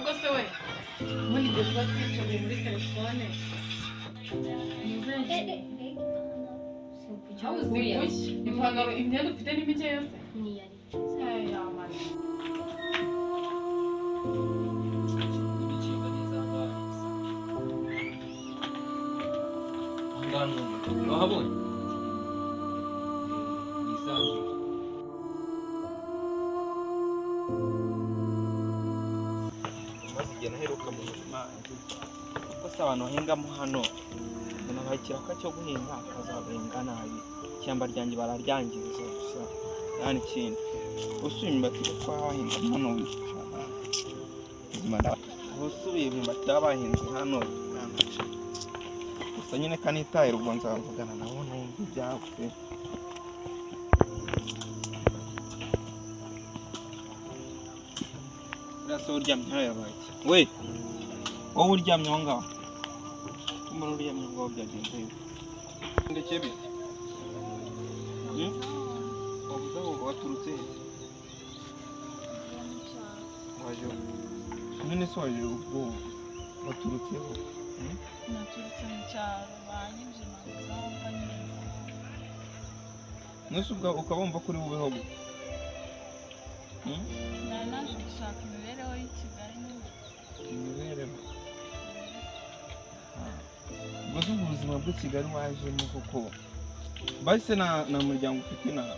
ahubwo se we muri ibyo tuba twicaye muri telefone ipantaro imyenda ufite ni mike yose yamara wahabonye maze igihe naheruka mu buzima kuko se abantu bahingamo hano mbona ikiraka cyo guhinga akazabahinga nabi ishyamba ryanjye bararyangiza gusa nta n'ikindi usubiye imyumbati twahinga hano usubiye imyumbati bahinze hano gusa nyine kanitaye ubwo nzavugana nabo numva ibyawe urasa uryamye hano yabaye we wowe uryamye aho ngaho umuntu uryamye aho ngaho byagenze ndetse bite wabuze aho waturutse he waje none se waje ubwo waturutseho naturutse mu cyaro banyibye amazamba nyine mwese ubwo ukaba wumva kuri bubeho gute nari naje gushaka imibereho y'i Kigali imibereho ubwo se ubuzima bw'i Kigali wajemo kuko bahise nta muryango ufite inaha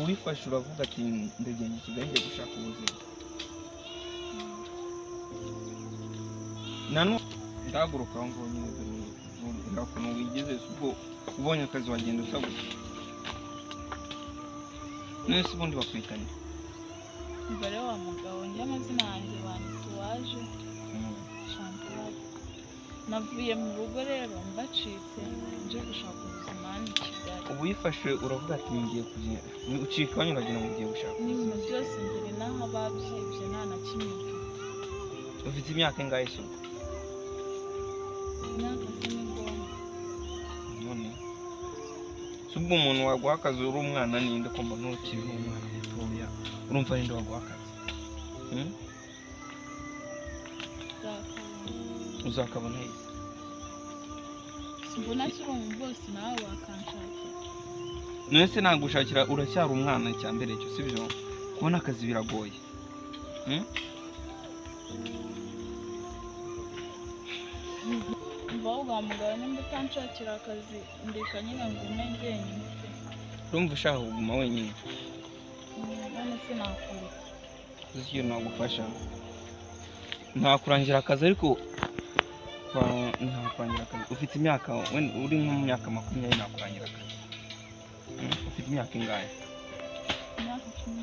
uwifashe uravuga ati ndagenda i Kigali ngiye gushaka ubuzima nano ndahaguruka aho ngaho nyine dore ukuntu wigeze ubwo ubonye akazi wagenda usabura nese ubundi bakwitanye mbere wa mugabo njye amazina yanjye banditse uwaje Chantal navuye mu rugo rero mbacitse nje gushaka ubuzima hano i Kigali ubu wifashe uravuga ati ngiye kugenda ucika wanyu uragira ngo ugiye gushaka n'ibintu byose mbere n'aho babyibye nta na kimwe ufite imyaka ingahe se imyaka se ni ngombwa none si ubwo umuntu waguha akazi uri umwana ninde ko mbona ukiri umwana mutoya urumva ninde waguha akazi uzakabona heza simbona kiri umu bose nawe wakanshakira none se nagushakira uracyari umwana cya mbere cyo sibyo kubona akazi biragoye mvaho bwa mugabo nimba utanshakira akazi ndeka nyine ngo ume njyenyine urumva ushaka kuguma wenyine none se nakora uzi ikintu nagufasha ntakurangira akazi ariko ntakurangira akazi ufite imyaka uri nko mu myaka 20 nakurangira akazi ufite imyaka ingahe imyaka 19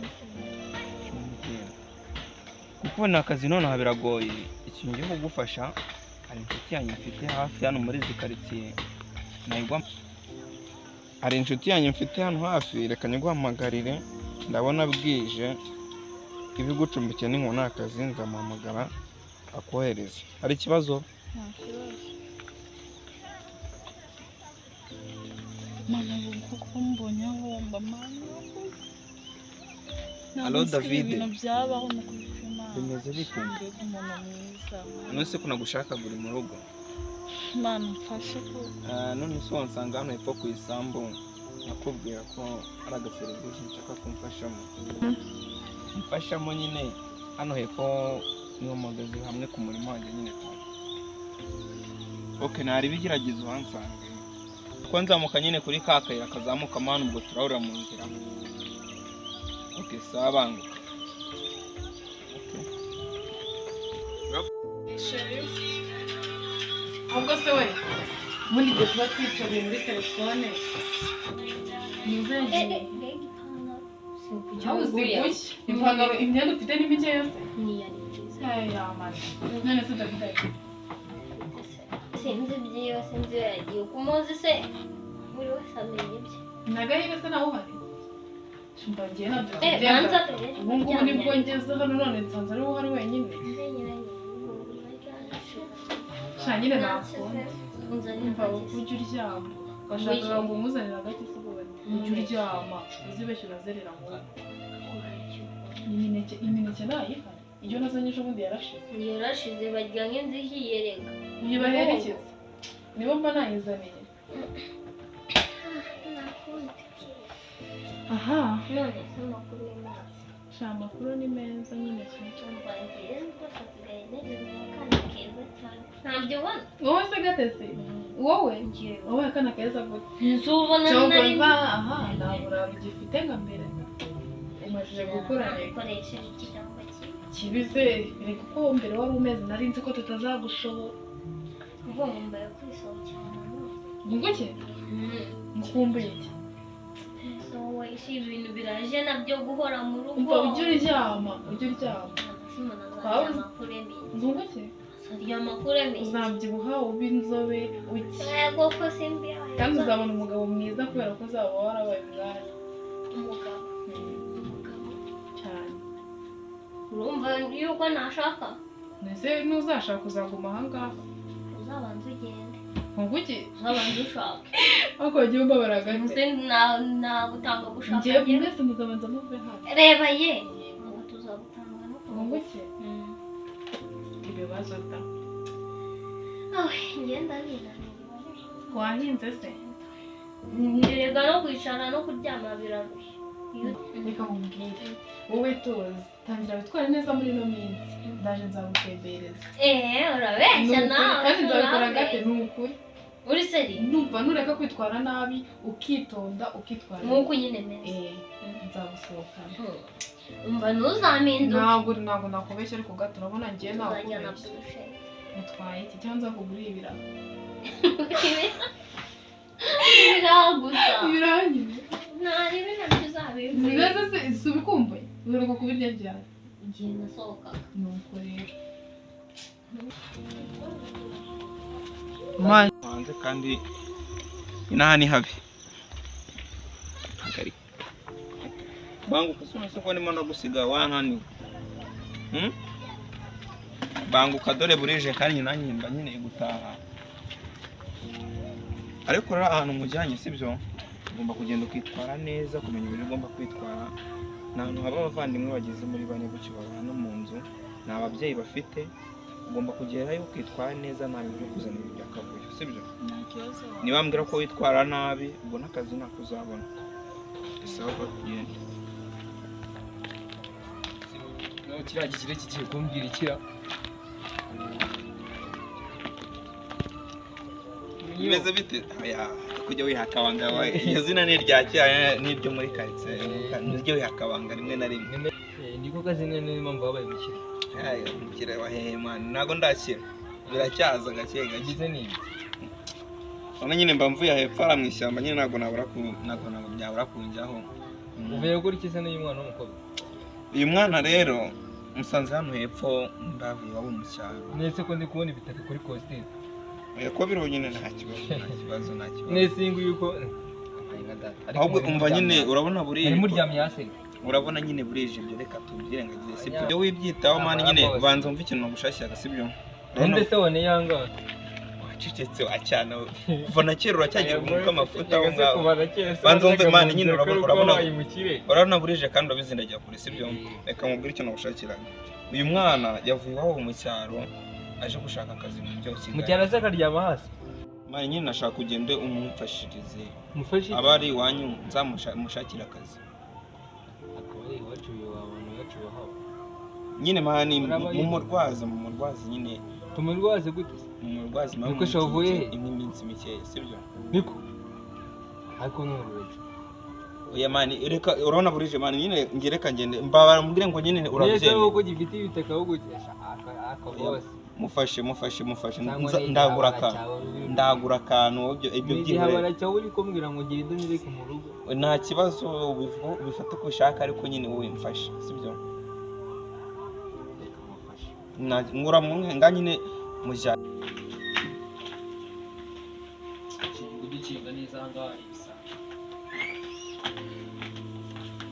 kuko ubona akazi nonaha biragoye ikintu ngiye kugufasha hari inshuti yanjye mfite hafi hano muri izi karitsiye nayigwa hari inshuti yanjye mfite hano hafi reka nyiguhamagarire ndabona bwije ibigucumbikiye n'inkona akazi nzamuhamagara akohereza hari ikibazo nta kibazo mana kuko mbonye ahomba mana Allo David ibintu byabaho mu kubipima bimeze bite mbega umuntu mwiza none se ko nagushaka guri mu rugo mana mfashe ko none se wansanga hano hepfo ku isambu nakubwira ko ari agaserivisi nshaka kumfashamo mfashamo nyine hano hepfo niho magazi hamwe ku murimo wanjye nyine okay nari bigeragezo uhansange ko nzamuka nyine kuri ka kayira kazamuka amana ubwo turahurira mu nzira okay sawa banguka ahubwo se we muri ibyo tuba twicaye muri telefone ipantaro imyenda ufite ni mike yose yamara none se udafite sinzi ibyiwe sinzi yagiye kumuzi se buri wese amenye ibye nagahiga se nawe uhari mbagiye nabyo banza ubu ngubu nibwo ngeze hano none nsanze ari wowe uhari wenyine sha nyine nakunda umva ujya uryama ugashaka ngo umuzanire agati se ubone ujya uryama uzibeshye urazerera ngo ni nyine imineke ntayihari iyo nazanye ejo bundi yarashize yarashize barya nk'inzu ihiye rega iyi baherekeza nibo mba nayizaniye aha none se amakuru y'amazi sha amakuru ni meza nyine cyumva ngiye rwose asigaye neza kandi keza cyane ntabyo ubona wowe se gatese wowe ngiye wowe akana keza gute ntuzubona cyokoza aha ntabura bigifite nka mbere umajije gukura reka ukoresheje ikirango kibize reka uko mbere wari umeze nari nzi ko tutazagushobora ugomba kwisohokera ahantu nguke mukumbuye iki wowe isi ibintu biraje nabyo guhora mu rugo umva ujye uryama nguke aryama kuremeye uzabyibuha ube inzobe uke yego ko simbi kandi uzabona umugabo mwiza kubera ko uzaba warabaye umwari umugabo cyane urumva yuko nashaka mbese ntuzashaka uzaguma ahangaha uzabanza ugende nguke uzabanza ushaka ariko wagiye umbabara gake mbese nagutanga gushaka ngiye mwese muzabanza muve hano reba ye ngo tuzagutanga no nguke ibibazo da ngenda ninaniwe wahinze se rega no kwicara no kuryama birarushye reka nkubwire wowe tuzi tangira witware neza muri ino minsi ndaje nzagutembereza urabeshya nawe kandi nzabikora gake ni ukuri uri seri numva nureka kwitwara nabi ukitonda ukitwara nk'uko nyine meze nzagusohokana umva ntuzampinduke ntabwo nakubeshya ariko gato urabona ngiye uzajya na nakubeshya burusheti mutwaye iki cyangwa nzakugurira ibiraha ibiraha gusa ibiraha nyine ntarebe nabyo uzabimbuye neza se si ubikumbuye uheruka kubirya ryari igihe nasohokaga nuko rero hanze kandi inaha ni habi banguka se ko ndimo nagusiga wananiwe banguka dore burije kandi nanjye mba nyine gutaha ariko rero ahantu mujyanye sibyo ugomba kugenda ukitwara neza kumenya uburyo ugomba kwitwara ni ahantu haba abavandimwe bageze muri bane gutyo babana mu nzu ni ababyeyi bafite ugomba kugerayo ukitwara neza nta bintu byo kuzanira iby'akavuyo sibyo niba mbwira ko witwara nabi ubwo n'akazi ntako uzabona bisaba ko tugenda kiriya gikire kigiye kumbwira ikira bimeze bite kujya wihakabanga iyo zina ni irya kera n'iryo muri karitsiye niryo wihakabanga rimwe na rimwe niko kazina niyo mpamvu wabaye umukire umukire wa hehe mani ntabwo ndakira biracyaza gake gake gize ni ibi none nyine mba mvuye hepfo ara mu ishyamba nyine ntabwo byabura kunjyaho uvuye gukora iki se n'uyu mwana w'umukobwa uyu mwana rero musanze hano hepfo ndavuye iwabo mu cyaro nese ko ndi kubona ibitaka kuri kositime ko biriho nyine nta kibazo nese iyi nguyu uko ahubwo umva nyine urabona burije ari muryamye hasi urabona nyine burije ibyo reka tubyirengagize sibyo iyo wibyitaho mani nyine banza wumva ikintu nagushakiraga sibyo nende se wone yanga wacecetse wacyana kuva na kera uracyagira umwuka amafuta aho ngaho banza wumve mani nyine urabona burije kandi urabizindagira kure sibyo reka mubwire icyo nagushakiraga uyu mwana yavuye iwabo mu cyaro aje gushaka akazi mu mujyi wa Kigali mu cyaro se akaryama hasi mani nyine nashaka ugende umufashirize abari iwanyu nzamushakira akazi nyine mani mumurwaze nyine tumurwaze gute mumurwaze niko shavuye iminsi mikeya sibyo niko ariko n'urureje oya mani reka urabona burije mani nyine ngereka ngende mbabara mbwire ngo nyine urabyemeye nese uko gifite ibitaka ahubwo akabose mufashe ndagura akantu ibyo byihebara cyawe uri kumbwira ngo ngende nireke mu rugo nta kibazo bifata uko ushaka ariko nyine wowe mfashe sibyo nkura mu nka nyine mujya kudukinga neza ahangaha ibisa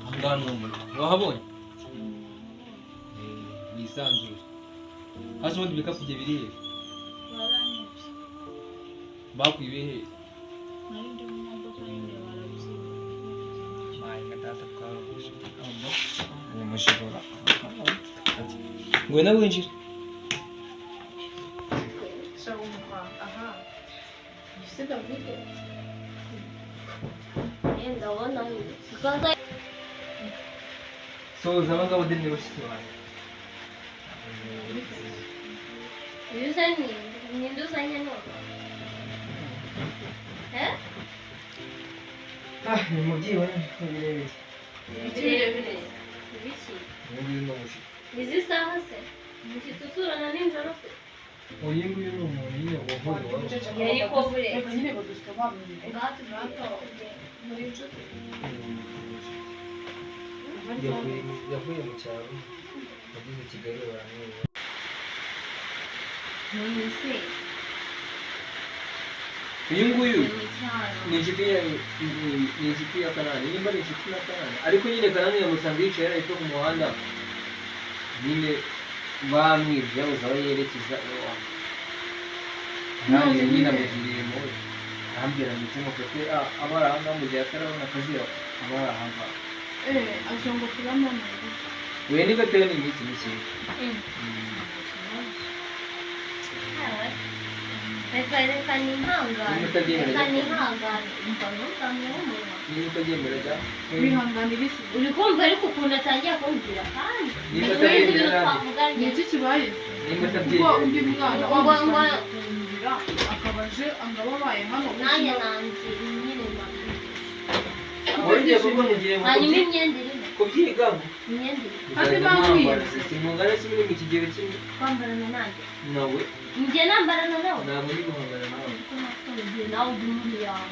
ahangaha ni umuriro wahabonye wisanzure hasi ubundi ibikapu bye biri hehe bakwibe hehe mujibura ngwino winjire. ndabona sikaza Soza abagabo deni bashiki bawe. yuzani ninduzanya no Ni mubyeyi wa birebire. birebire biki Nguyu ni umushi. izi saha se mukitusurana ninjoro se Uyu nguyu ni umuntu nyine wavuye iwawe. yari ko bure nyine badusobanurire gato gato muri inshuti Yavuye mu cyaro ageze Kigali baramwira. none se Uyu nguyu mu cyaro ni inshuti ya Kanani, nimba ari inshuti ya Kanani, ariko nyine Kanani yamusanze yicaye ariko ku muhanda nyine bamwibye yabuze aho yerekeza iwabo. Nanjye nyine amugiriye impuhwe arambwira ndetse mufate aba ari aha ngaha mu gihe atarabona akazi aba ari aha ngaha. ashonga kubamo We ni gatewe ni iminsi mike. reka nihangane reka nihangane Niba utabyemera jya bihanganira iki uri kumva ariko ukuntu atangiye kumbwira kandi Niba ibintu utabyemera nanjye. twavuganye ni iki kibaye Niba kuko utabyemera undi mwana Ngo- wamusanze kumvira akaba aje angaba abaye hano nanjye nanjye nyine Wongeye kuko mugiye mu hanyuma imyenda irimo kubyiga ngo imyenda irimo Kandi bambwiye. simungana si muri mu kigero kimwe kwambarana nanjye nawe njye nambarana nawe ntabwo ndi guhangana nawe. nawe uri muri yawe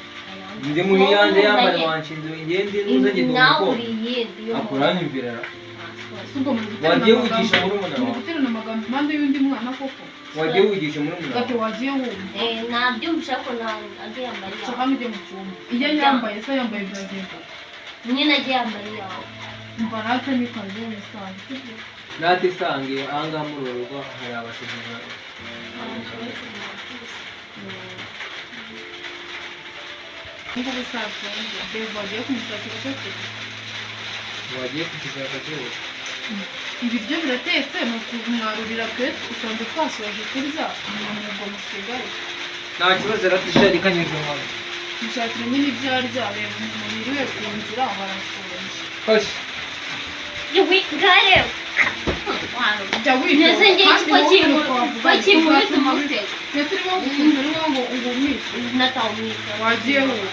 Ndi muri yanjye yambara wanshinze ngende nuza ngende nawe umukobwa. uri iyindi yo Akuranyumvira. ubwo muri Wagiye wigisha murumuna muri wawe. guterana amagambo impande y'undi mwana koko Wagiye wigisha murumuna gato wawe. wagiye wumva nabyumvisha ko agiye yambaye so yawe hano ujya mu cyumba iyo yambaye se yambaye biragenda nyine agiye yambaye yawe umva natwe n'ikazi y'isanzwe Nate sange ahangaha muri uru rugo hari abashinzwe. nkuko bisanzwe Dave wagiye kumushakira icyo kurya Wagiye kukishaka cyose. ibiryo biratetse ni ukumwarurira peti usanzwe twasoje kurya umuntu ngo musigaye Nta kibazo ratisha rikanyuze mu mwana. mushakira nyine ibyo arya reba umuntu iriwe ku nzira barashonje Hoshi. gare jya mbese ngiye ko kinkubita umusego ndetse urimo gufunga urimo ngo ugumishe natawumwita wagiye wumva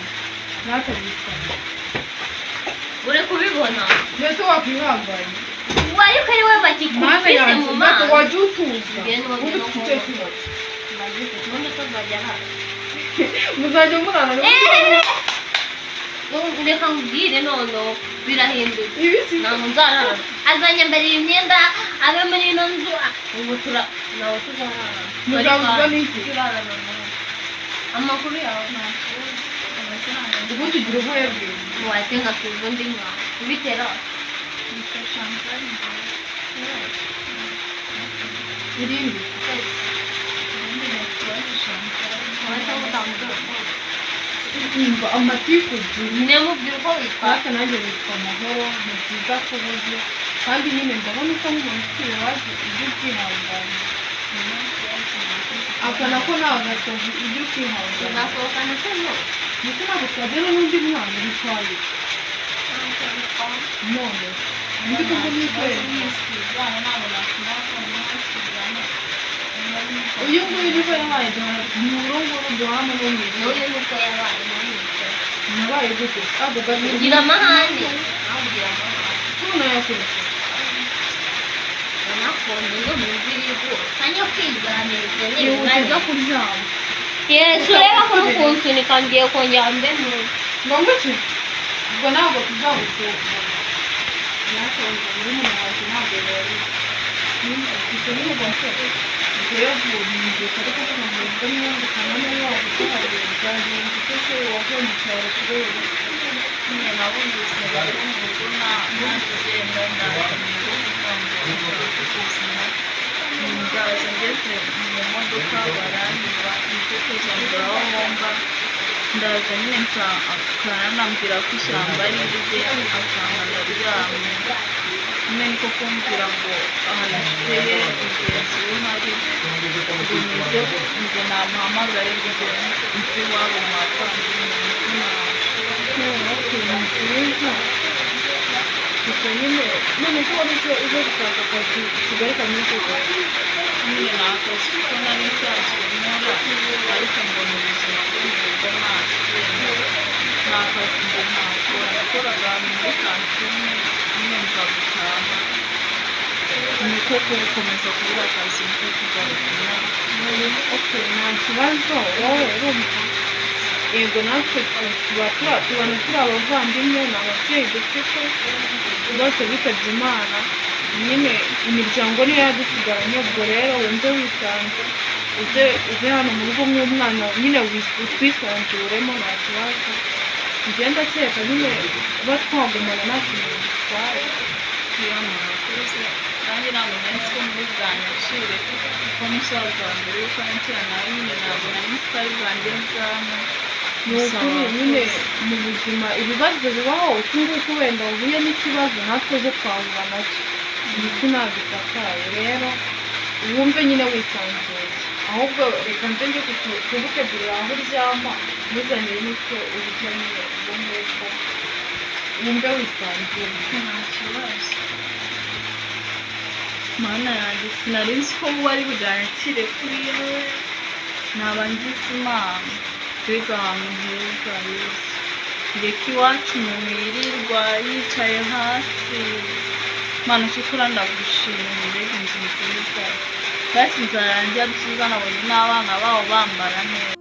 ntatabitwa uri kubibona mbese wakwihanganye wari ko ari we mana bakikubise yanjye mu gato maso wajya utuza Ngende uba wongere ufite icyo kibazo ubundi tuzajya hano muzajya murara reka nkubwire noneho birahindutse ibiki ntabwo nzarara azanyambarira imyenda abe muri ino nzu ubu nawe tuzarara muzabuzwa n'iki turarana nawe amakuru yawe ntakuru ubundi ugira ubuhe bwiza wahite ngasubiza undi mwana ubitera irindi umva amatiku ebyiri nemubwira uko witwa natwe nanjye witwa amahoro ni byiza ku buryo kandi nyine ndabona uko nk'umuntu ufite ibibazo ibyo kwihangana akana ko nawe gasoza ibyo kwihangana tuzasohokana se no ndetse ntabwo twagera n'undi mwana bitwaye none ndi kuko nikorera uyu nguyu niko yabaye ni urunguru duhana n'umwiza n'uyu nuko yabaye n'umwicaye nabaye gute avuga ni ugira amahane nawe ugira amahane tubona yakurikije unakunze ngo ntuzirigo kanya kwiganiriza iyo nyine ujya kuryama yesu reba ko nukunsunika ngiye kongera mbe ntuzi ngombwa ki ubwo ntabwo tuzabusohoka nakonje muri mu wacu ntabwo yari gusa niba ugomba rero burinze kare ko kugira ngo niba ukana niba wagukorera byagenze kuko wavuye mu cyaro kubera nyine nabumvise bari mu rugo ntagenda ndaza ngeze mu modoka baranyura nitekereje mbura aho ngomba ndaza nyine nsanambwira ko ishyamba ari rye asanga ndaryamye nyine niko kumbwira ngo aha nashyiteye ingenzi uhari ngo ngo namuhamagare ngo nzi iwabo mwatangire ni nziza gusa nyine none se wari uje gushaka akazi kigali kameze gute nyine ni akazi kuko nari nsanzwe nkora ariko mbona ubuzima bwo mu rugo nta kazi ngo nakora nakoraga muri kantine nyine nza gutaha niko gukomeza kubura akazi niko kugaruka nta kibazo wowe urumva yego natwe tubona turi abavandimwe ni ababyeyi dufite bose bitabye imana nyine imiryango niyo yadusigaranye ubwo rero wumve wisanze uze hano mu rugo nk'umwana nyine twisanzuremo nta kibazo ngenda kereka nyine kuba twagumana nta kintu bitwaye murakoze nanjye ntabwo nari nzi ko muri bwanyakire kuko musaza wanjye yuko yakira nawe nyine ntabwo nari nzi ko ari bwanjye nzamo ni ukuri nyine mu buzima ibibazo bibaho utunguka wenda uhuye n'ikibazo natwe zo twahura nacyo ndetse ntabwo isakaye rero wumve nyine wisanzuye ahubwo reka nze njye kugutegurira aho uryama ntuzanire n'icyo urya nyine ubwo ngubwo wumve wisanzuye nta kibazo mana yanjye sinari nzi ko wari bwanyakire kuri yewe naba ngize imana mbega ahantu heza yesu reka iwacu umuntu yirirwa yicaye hasi mana shukura ndagushimira mbega inzu nziza basi inzara yanjye byiza nabonye n'abana babo bambara neza